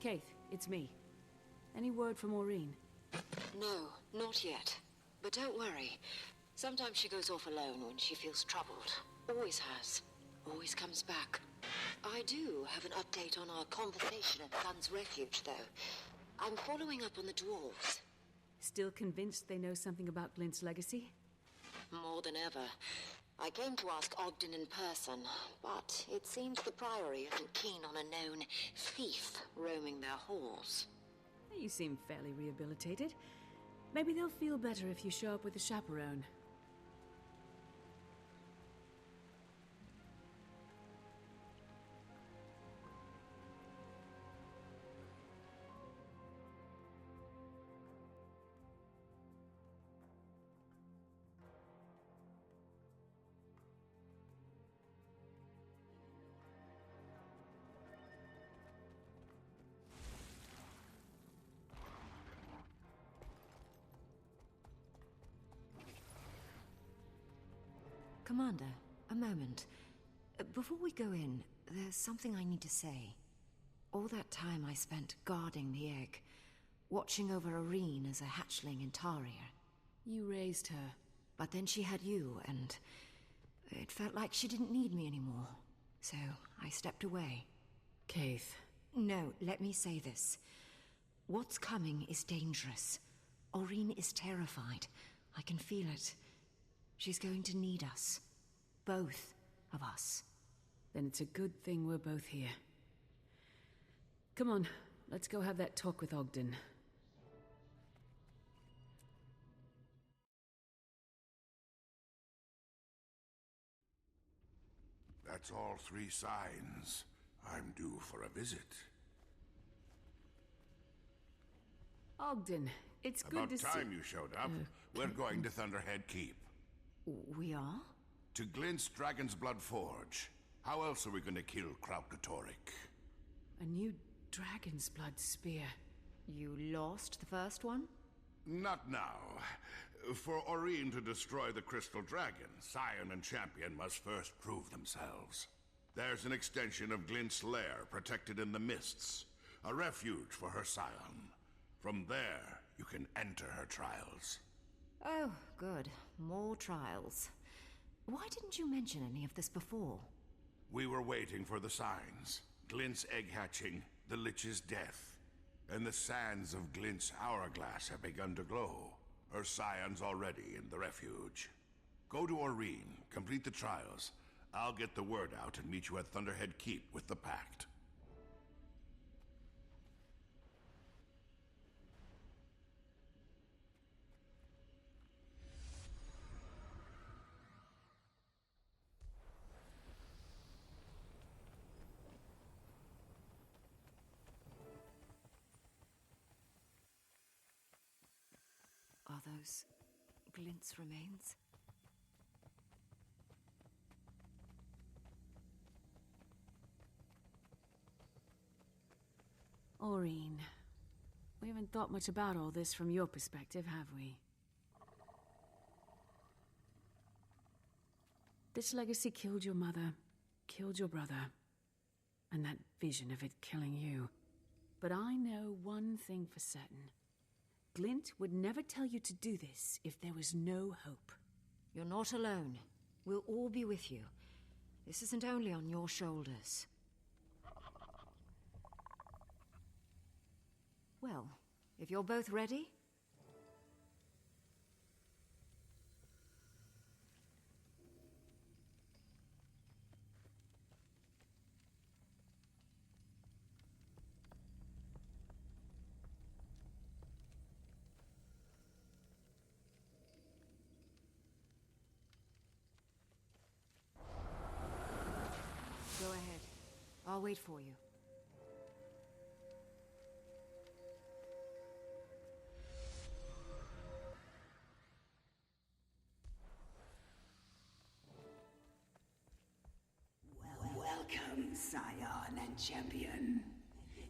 Keith, it's me. Any word from Maureen? No, not yet. But don't worry. Sometimes she goes off alone when she feels troubled. Always has. Always comes back. I do have an update on our conversation at Sun's Refuge, though. I'm following up on the dwarves. Still convinced they know something about Glint's legacy? More than ever. I came to ask Ogden in person, but it seems the Priory isn't keen on a known thief roaming their halls. You seem fairly rehabilitated. Maybe they'll feel better if you show up with a chaperone. Commander, a moment. Before we go in, there's something I need to say. All that time I spent guarding the egg, watching over Irene as a hatchling in Taria. You raised her. But then she had you, and it felt like she didn't need me anymore. So I stepped away. Keith. No, let me say this. What's coming is dangerous. Irene is terrified. I can feel it. She's going to need us. Both of us. Then it's a good thing we're both here. Come on, let's go have that talk with Ogden. That's all 3 signs. I'm due for a visit. Ogden, it's good to see... About time you showed up. We're going to Thunderhead Keep. We are? To Glint's Dragon's Blood Forge. How else are we going to kill Kraukatoric? A new dragon's blood spear. You lost the first one? Not now. For Irene to destroy the Crystal Dragon, Scion and Champion must first prove themselves. There's an extension of Glint's lair protected in the mists. A refuge for her Scion. From there, you can enter her trials. Oh, good. More trials. Why didn't you mention any of this before? We were waiting for the signs. Glint's egg hatching, the Lich's death. And the sands of Glint's hourglass have begun to glow. Her Scion's already in the refuge. Go to Irene, complete the trials. I'll get the word out and meet you at Thunderhead Keep with the Pact. Are those Glint's remains? Maureen, we haven't thought much about all this from your perspective, have we? This legacy killed your mother, killed your brother, and that vision of it killing you. But I know one thing for certain. Glint would never tell you to do this if there was no hope. You're not alone. We'll all be with you. This isn't only on your shoulders. Well, if you're both ready... Go ahead. I'll wait for you. Welcome, Scion and Champion.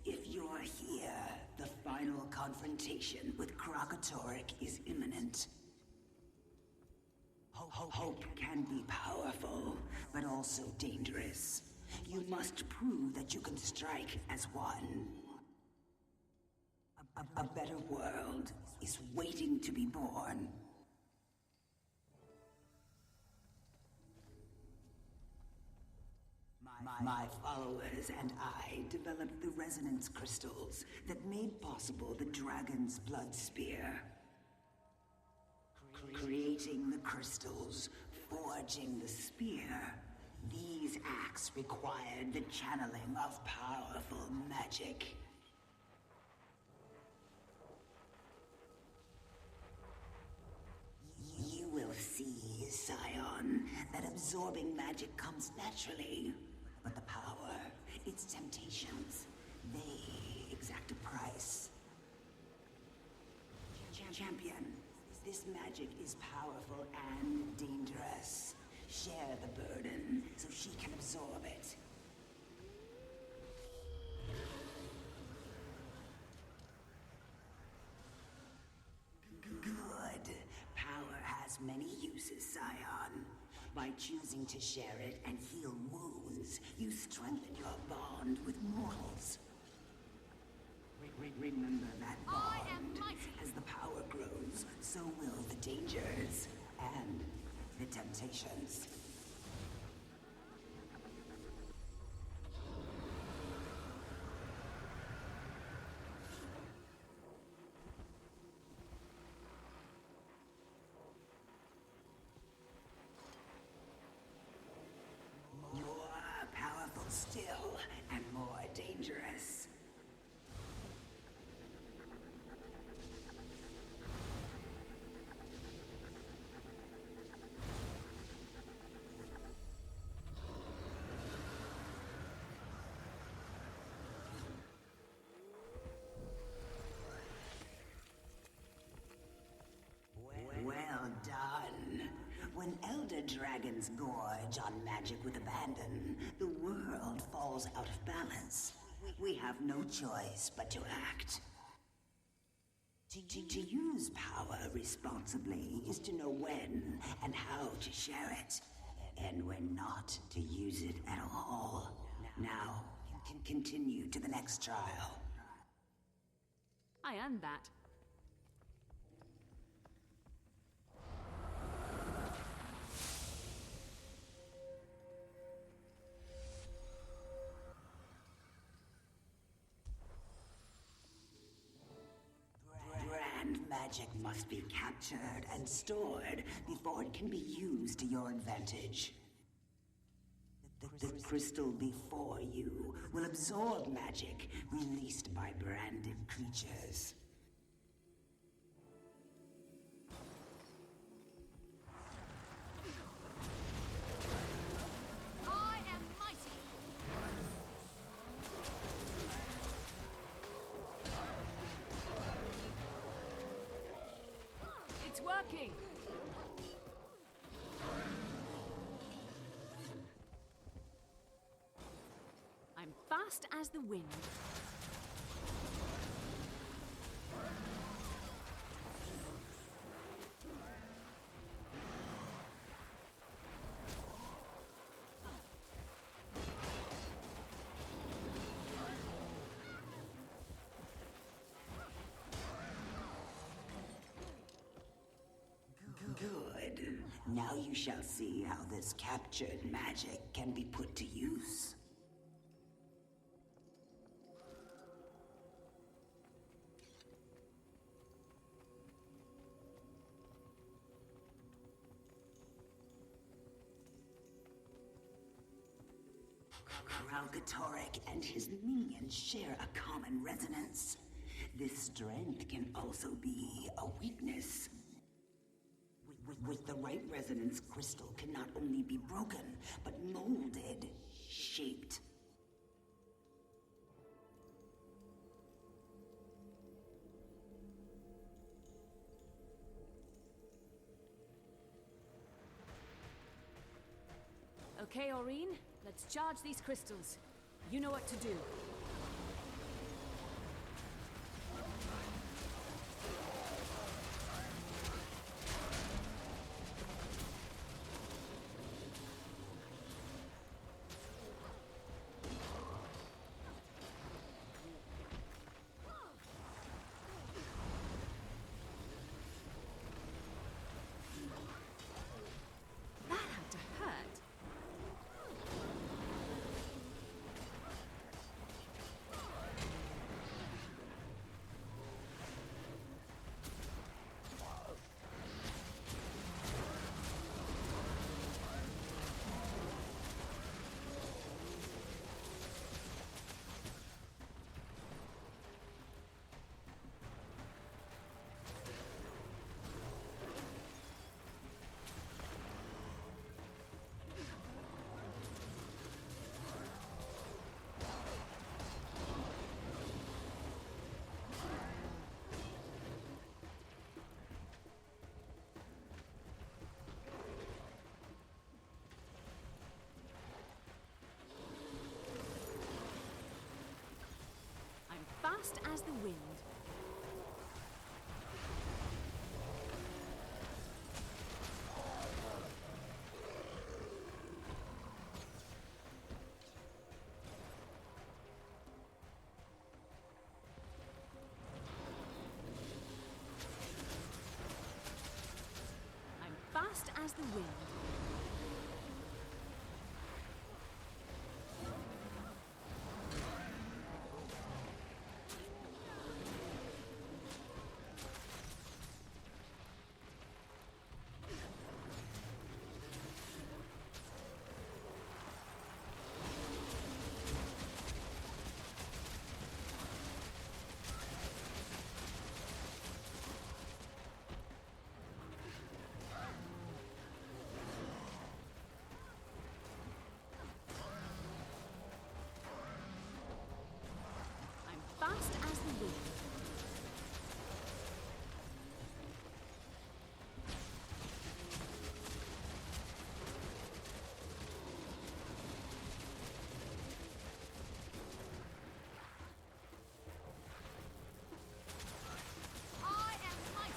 If you're here, the final confrontation with Kraukatoric is imminent. Hope can be powerful, but also dangerous. You must prove that you can strike as one. A better world is waiting to be born. My followers and I developed the resonance crystals that made possible the dragon's blood spear. Creating the crystals, forging the spear. These acts required the channeling of powerful magic. You will see, Scion, that absorbing magic comes naturally. But the power, its temptations, they exact a price. Champion, this magic is powerful and dangerous. Share the burden so she can absorb it. Good. Power has many uses, Scion. By choosing to share it and heal wounds, you strengthen your bond with mortals. Remember that bond. As the power grows, so will the dangers and the temptations. More powerful still, and more dangerous. Well done. When elder dragons gorge on magic with abandon, the world falls out of balance. We have no choice but to act. To use power responsibly is to know when and how to share it, and when not to use it at all. Now, can continue to the next trial. I earned that. Grand magic must be captured and stored before it can be used to your advantage. The crystal before you will absorb magic released by branded creatures. I am mighty! It's working! I'm fast as the wind. Good. Now you shall see how this captured magic can be put to use. Kralkatorek and his minions share a common resonance. This strength can also be a weakness. With the right resonance, crystal can not only be broken, but molded, shaped. Okay, Aureen, let's charge these crystals. You know what to do. fast as the wind. I'm fast as the wind. Fast as the wind. I am mighty.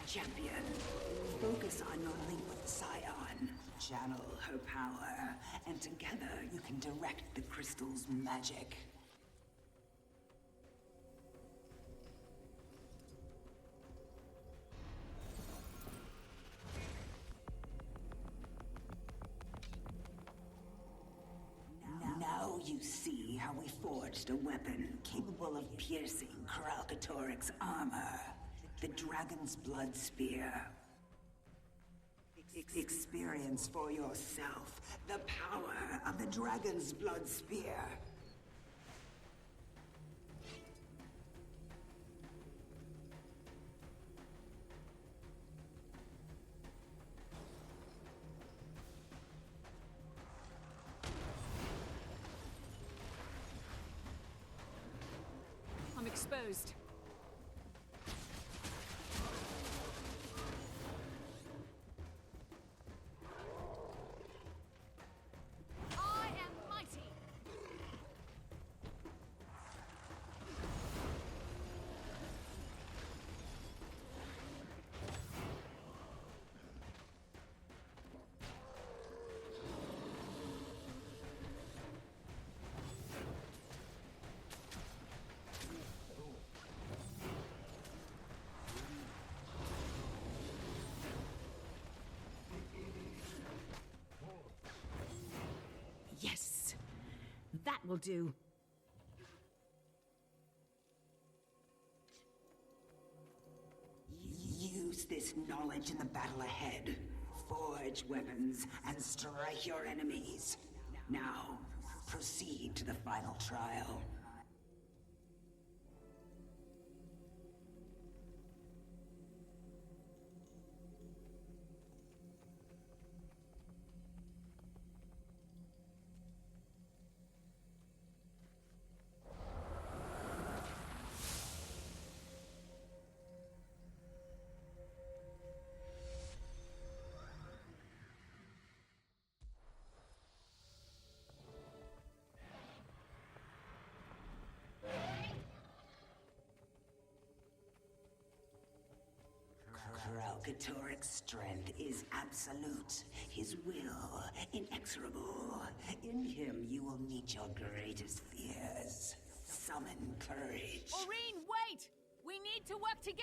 Champion, focus on your link with Scion. Channel her power, and together you can direct the crystal's magic. Now you see how we forged a weapon capable of piercing Kralkatoric's armor. The Dragon's Blood Spear. Experience for yourself the power of the Dragon's Blood Spear. I'm exposed. I am mighty. Yes, that will do. Use this knowledge in the battle ahead. Forge weapons and strike your enemies. Now, proceed to the final trial. Kralkatoric's strength is absolute, his will inexorable. In him you will meet your greatest fears. Summon courage. Aurene, wait! We need to work together!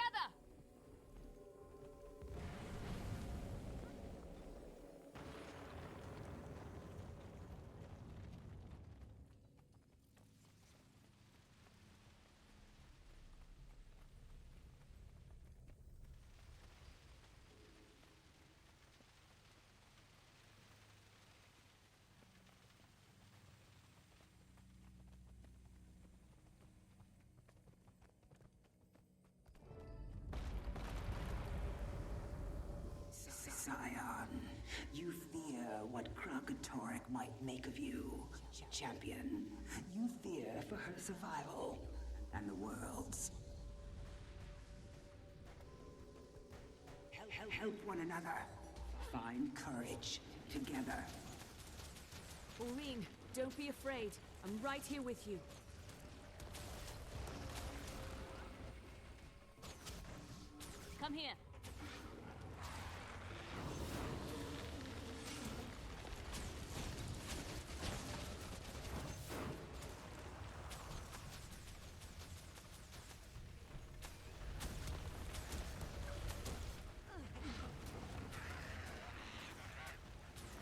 Scion, you fear what Kralkatoric might make of you. Champion, you fear for her survival and the world's. Help one another. Find courage together. Aurene, don't be afraid. I'm right here with you. Come here.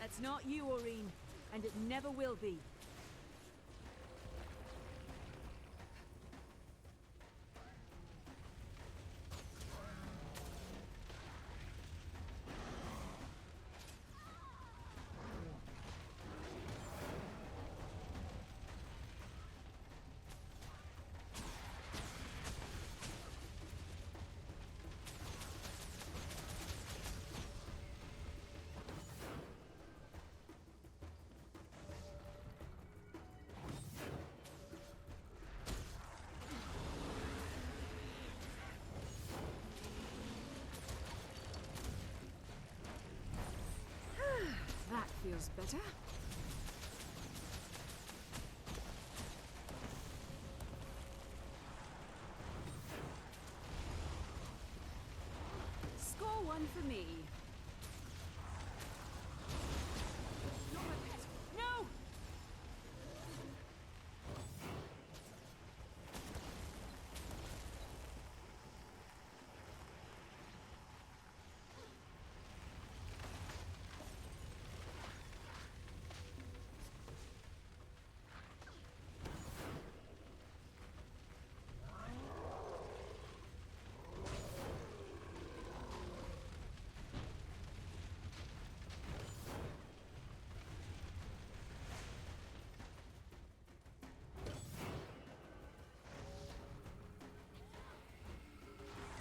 That's not you, Aurene, and it never will be. That feels better. Score one for me. Not my pet. No!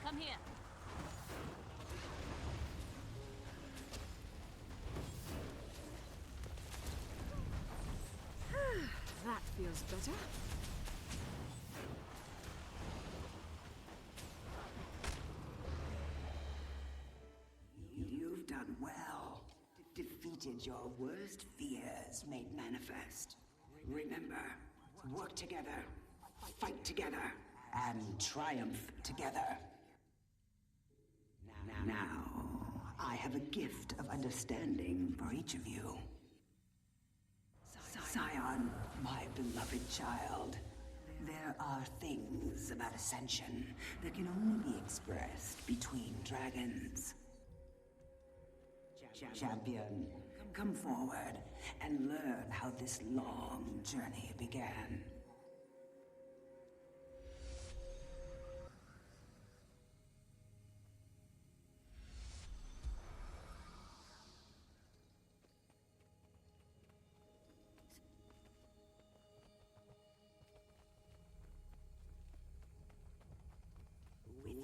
Come here. That feels better. You've done well. Defeated your worst fears made manifest. Remember, work together, fight together, and triumph together. Now, I have a gift of understanding for each of you. Scion, my beloved child, there are things about Ascension that can only be expressed between dragons. Champion, come forward and learn how this long journey began.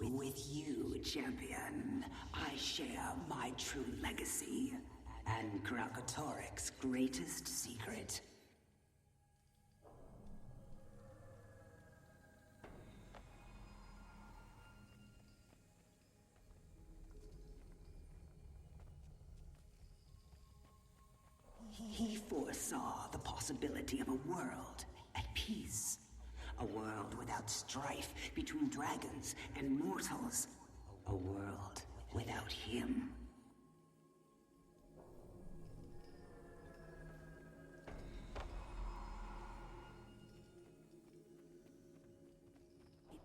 With you, Champion, I share my true legacy and Krakatoric's greatest secret. He foresaw the possibility of a world at peace. A world without strife between dragons and mortals. A world without him.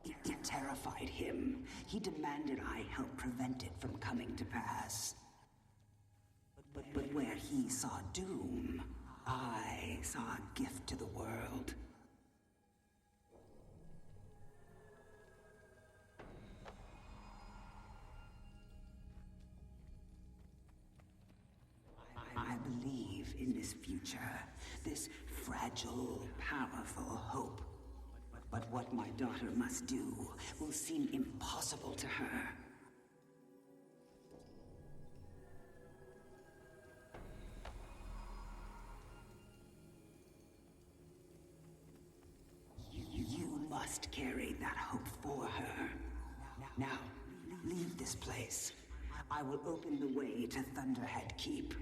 It terrified him. He demanded I help prevent it from coming to pass. But where he saw doom, I saw a gift to the world. I believe in this future, this fragile, powerful hope. But what my daughter must do will seem impossible to her. Christ carried that hope for her. Now, leave this place. I will open the way to Thunderhead Keep.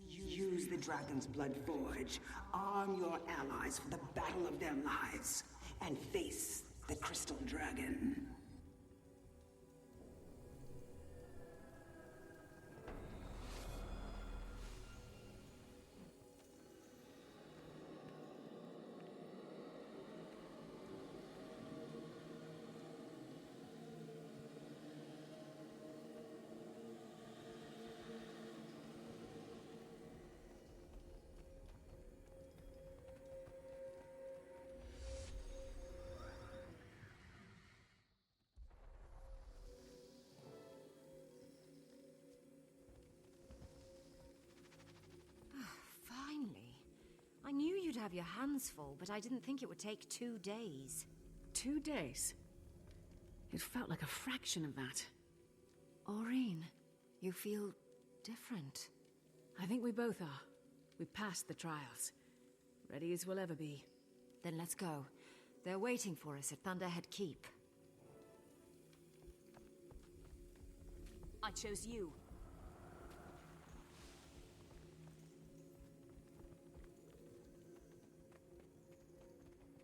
Use the Dragon's Blood Forge, arm your allies for the battle of their lives, and face the Crystal Dragon. Finally. I knew you'd have your hands full, but I didn't think it would take 2 days. 2 days? It felt like a fraction of that. Aureen, you feel different. I think we both are. We passed the trials. Ready as we'll ever be. Then let's go. They're waiting for us at Thunderhead Keep. I chose you.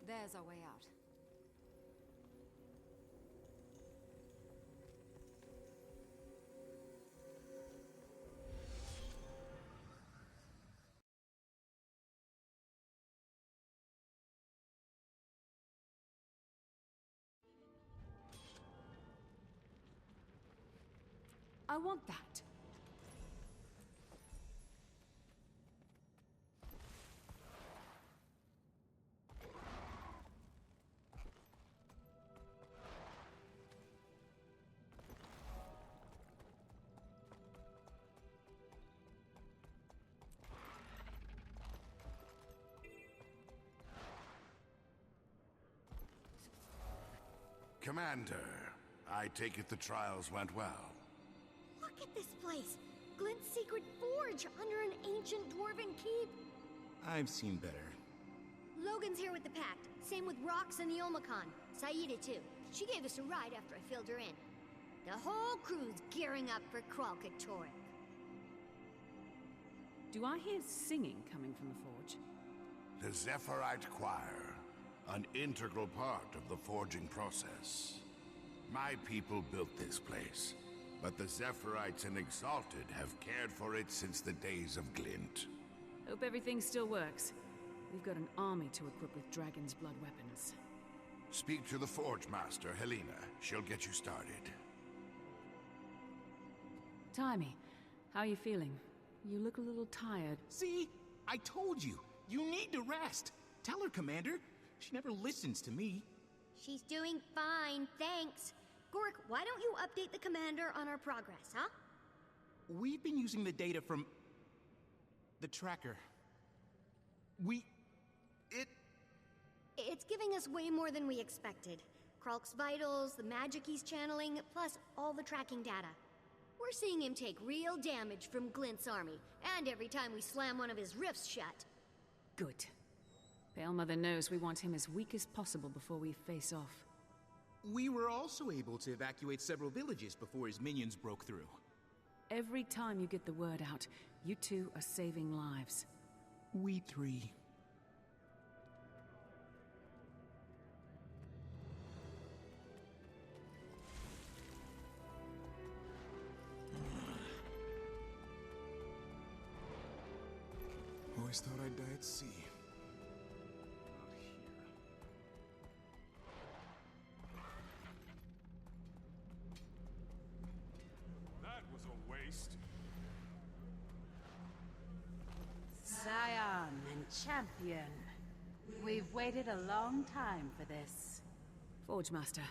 There's our way out. I want that. Commander, I take it the trials went well. Look at this place! Glint's secret forge under an ancient dwarven keep! I've seen better. Logan's here with the Pact. Same with Rox and the Omicron. Saida too. She gave us a ride after I filled her in. The whole crew's gearing up for Kralkatorrik. Do I hear singing coming from the forge? The Zephyrite Choir, an integral part of the forging process. My people built this place, but the Zephyrites and Exalted have cared for it since the days of Glint. Hope everything still works. We've got an army to equip with Dragon's Blood weapons. Speak to the Forge Master, Helena. She'll get you started. Timey, how are you feeling? You look a little tired. See? I told you. You need to rest. Tell her, Commander. She never listens to me. She's doing fine, thanks. Gorik, why don't you update the commander on our progress, huh? We've been using the data from the tracker. It's giving us way more than we expected. Kralk's vitals, the magic he's channeling, plus all the tracking data. We're seeing him take real damage from Glint's army, and every time we slam one of his rifts shut. Good. Pale Mother knows we want him as weak as possible before we face off. We were also able to evacuate several villages before his minions broke through. Every time you get the word out, you two are saving lives. We three. Always thought I'd die at sea. Not here. That was a waste. Scion and champion. We've waited a long time for this. Forge Master,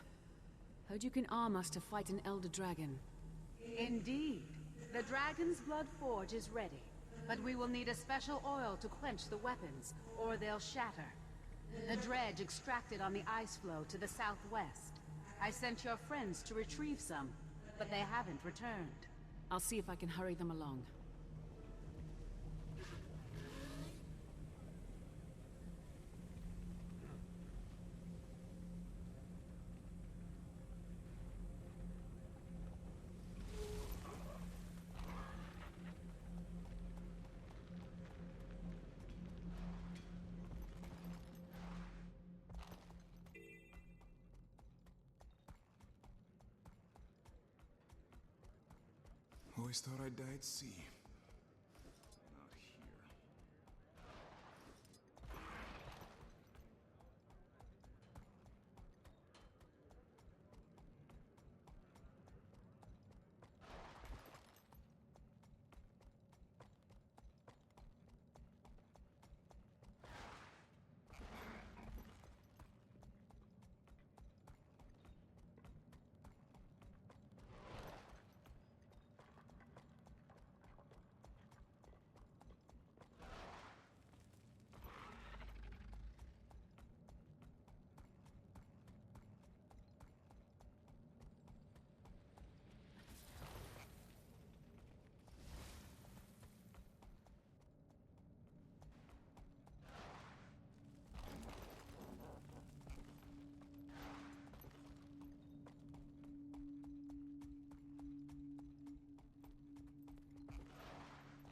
heard you can arm us to fight an Elder Dragon. Indeed. The Dragon's Blood Forge is ready. But we will need a special oil to quench the weapons, or they'll shatter. The dredge extracted on the ice floe to the southwest. I sent your friends to retrieve some, but they haven't returned. I'll see if I can hurry them along. Always thought I'd die at sea. Not here.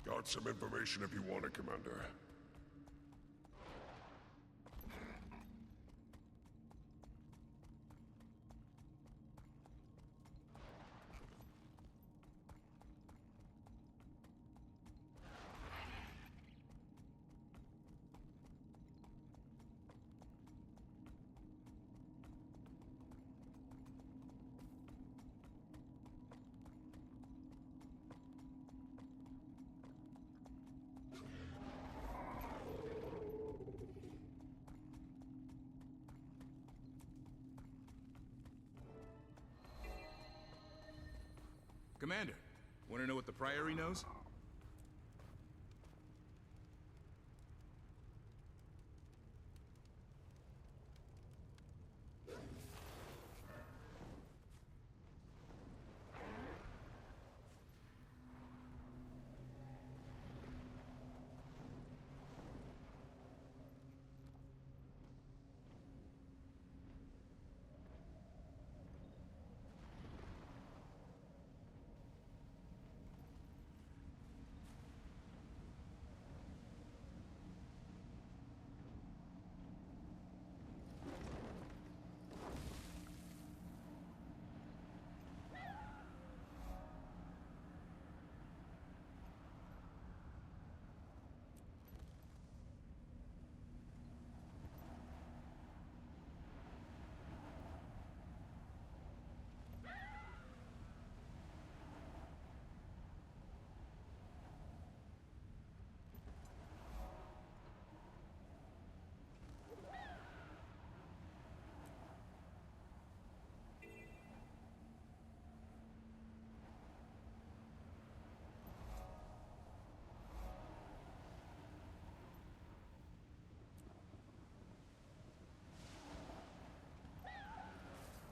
Got some information if you want it, Commander. Commander, want to know what the Priory knows?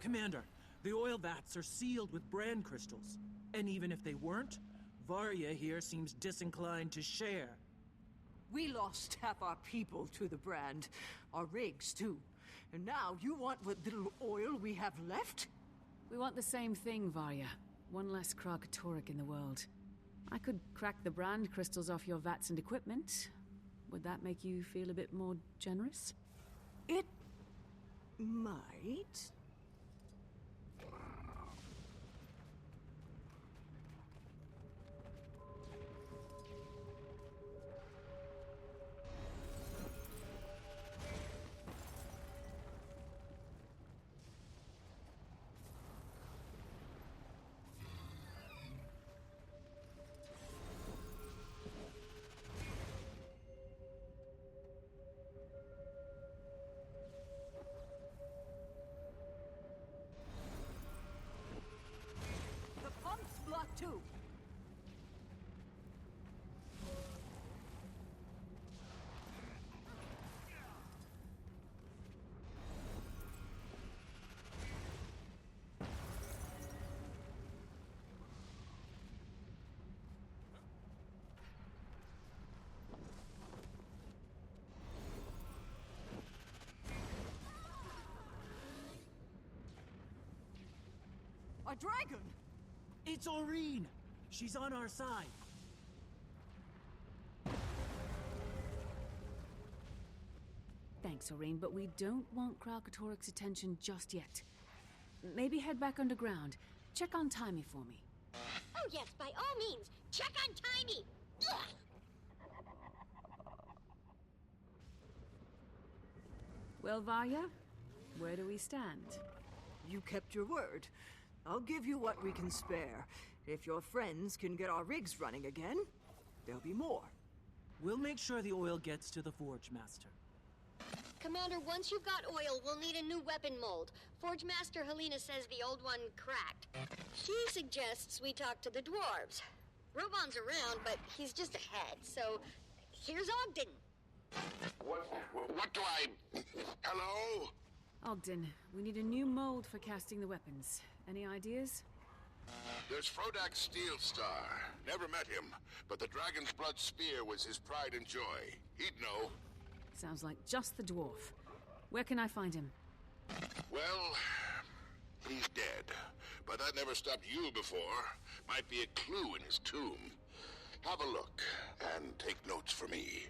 Commander, the oil vats are sealed with brand crystals. And even if they weren't, Varya here seems disinclined to share. We lost half our people to the brand. Our rigs, too. And now you want what little oil we have left? We want the same thing, Varya. One less Krakatoric in the world. I could crack the brand crystals off your vats and equipment. Would that make you feel a bit more generous? It might. Too. A dragon! It's Aurene! She's on our side. Thanks, Aurene, but we don't want Krakatoric's attention just yet. Maybe head back underground. Check on Timey for me. Oh yes, by all means, check on Tiny! Ugh! Well, Varya, where do we stand? You kept your word. I'll give you what we can spare. If your friends can get our rigs running again, there'll be more. We'll make sure the oil gets to the Forge Master. Commander, once you've got oil, we'll need a new weapon mold. Forge Master Helena says the old one cracked. She suggests we talk to the dwarves. Robon's around, but he's just ahead, so here's Ogden. What do I... Hello? Ogden, we need a new mold for casting the weapons. Any ideas? There's Frodak Steelstar. Never met him, but the Dragon's Blood Spear was his pride and joy. He'd know. Sounds like just the dwarf. Where can I find him? Well, he's dead. But that never stopped you before. Might be a clue in his tomb. Have a look, and take notes for me.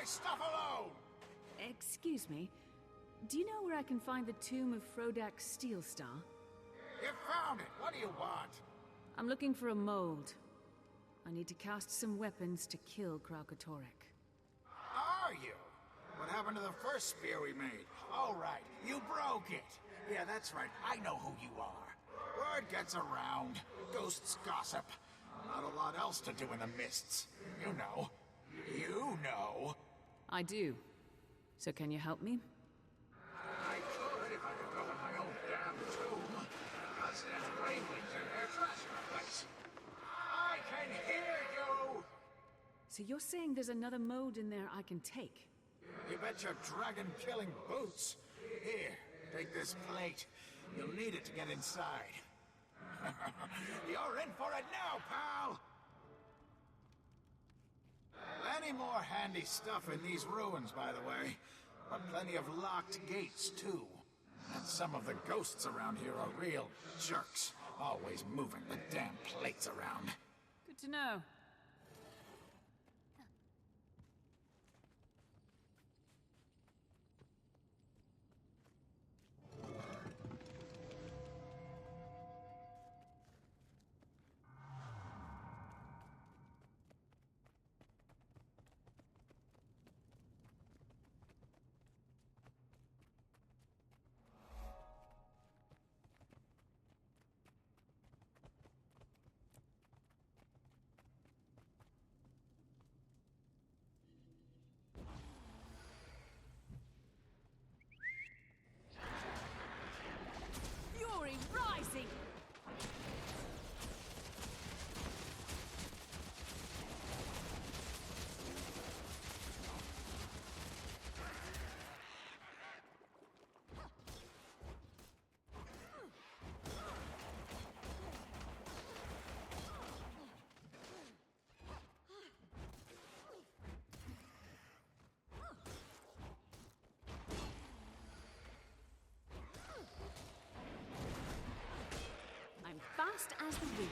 Stuff alone! Excuse me. Do you know where I can find the tomb of Frodak Steelstar? You found it! What do you want? I'm looking for a mold. I need to cast some weapons to kill Kralkatorek. Are you? What happened to the first spear we made? Oh, right. You broke it. Yeah, that's right. I know who you are. Word gets around. Ghosts gossip. Not a lot else to do in the mists. You know. You know. I do. So can you help me? I could if I could go in my own damn tomb. That's that Raven's in their treasure place. I can hear you! So you're saying there's another mode in there I can take? You bet your dragon-killing boots. Here, take this plate. You'll need it to get inside. You're in for it now, pal! Plenty more handy stuff in these ruins, by the way. But plenty of locked gates, too. And some of the ghosts around here are real jerks. Always moving the damn plates around. Good to know. Fury rising! I'm fast as the wind.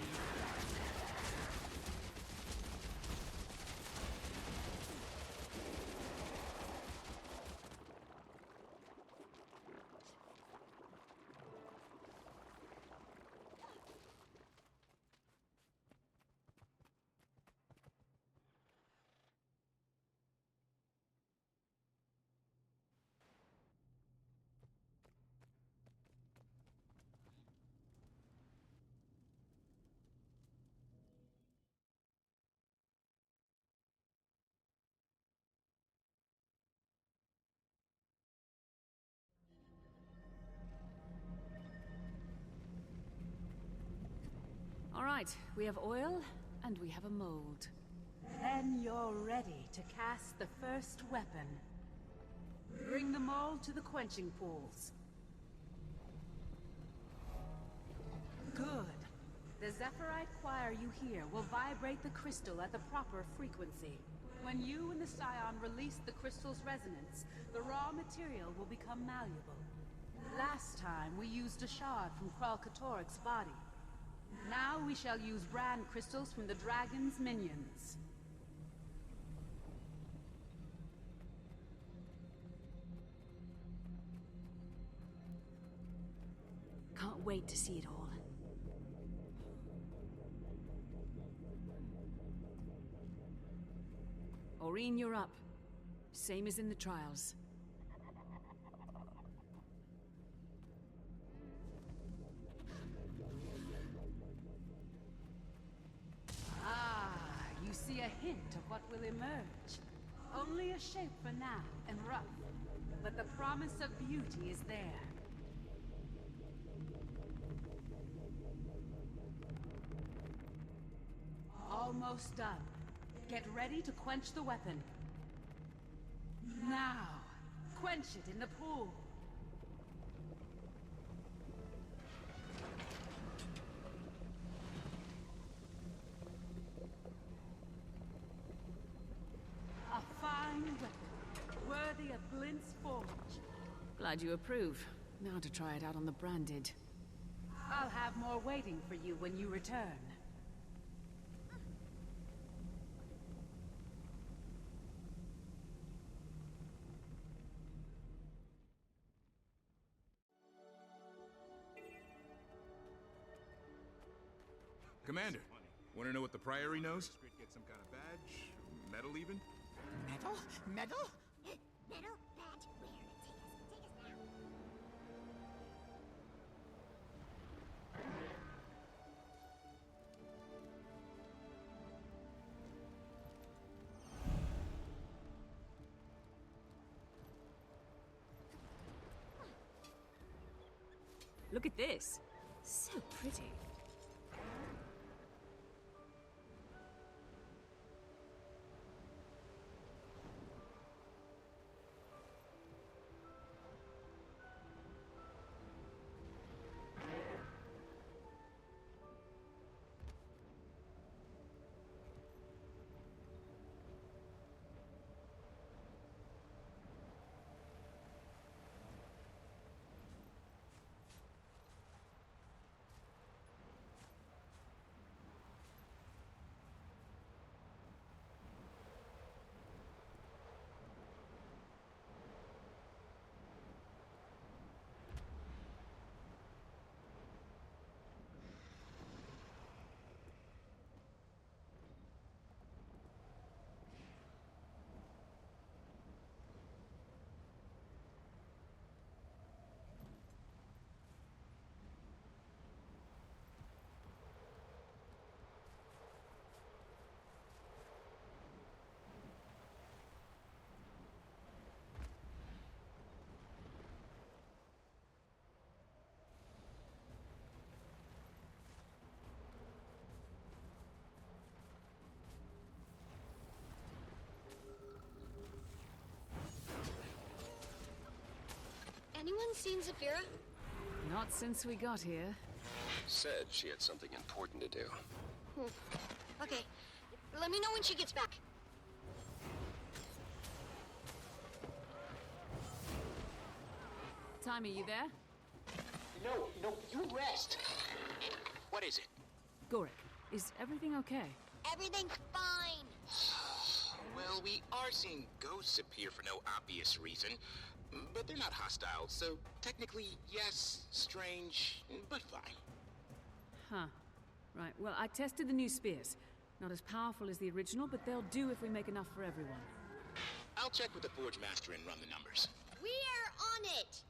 right, we have oil, and we have a mold. Then you're ready to cast the first weapon. Bring the mold to the quenching pools. Good. The Zephyrite choir you hear will vibrate the crystal at the proper frequency. When you and the Scion release the crystal's resonance, the raw material will become malleable. Last time, we used a shard from Kralkatorik's body. Now we shall use brand crystals from the dragon's minions. Can't wait to see it all. Aurene, you're up. Same as in the trials. You see a hint of what will emerge. Only a shape for now, and rough. But the promise of beauty is there. Almost done. Get ready to quench the weapon. Now, quench it in the pool. A fine weapon, worthy of Glint's forge. Glad you approve. Now to try it out on the branded. I'll have more waiting for you when you return. Commander, want to know what the Priory knows? Get some kind of badge, medal even? Metal? Metal? Metal badge, where? Take us now. Look at this. So pretty. Anyone seen Zafira? Not since we got here. Said she had something important to do. Okay. Let me know when she gets back. Timmy, you there? No, you rest. What is it? Gorik, is everything okay? Everything's fine. Well, we are seeing ghosts appear for no obvious reason, but they're not hostile, so technically, yes, strange, but fine. Huh. Right, well, I tested the new spears. Not as powerful as the original, but they'll do if we make enough for everyone. I'll check with the Forge Master and run the numbers. We're on it!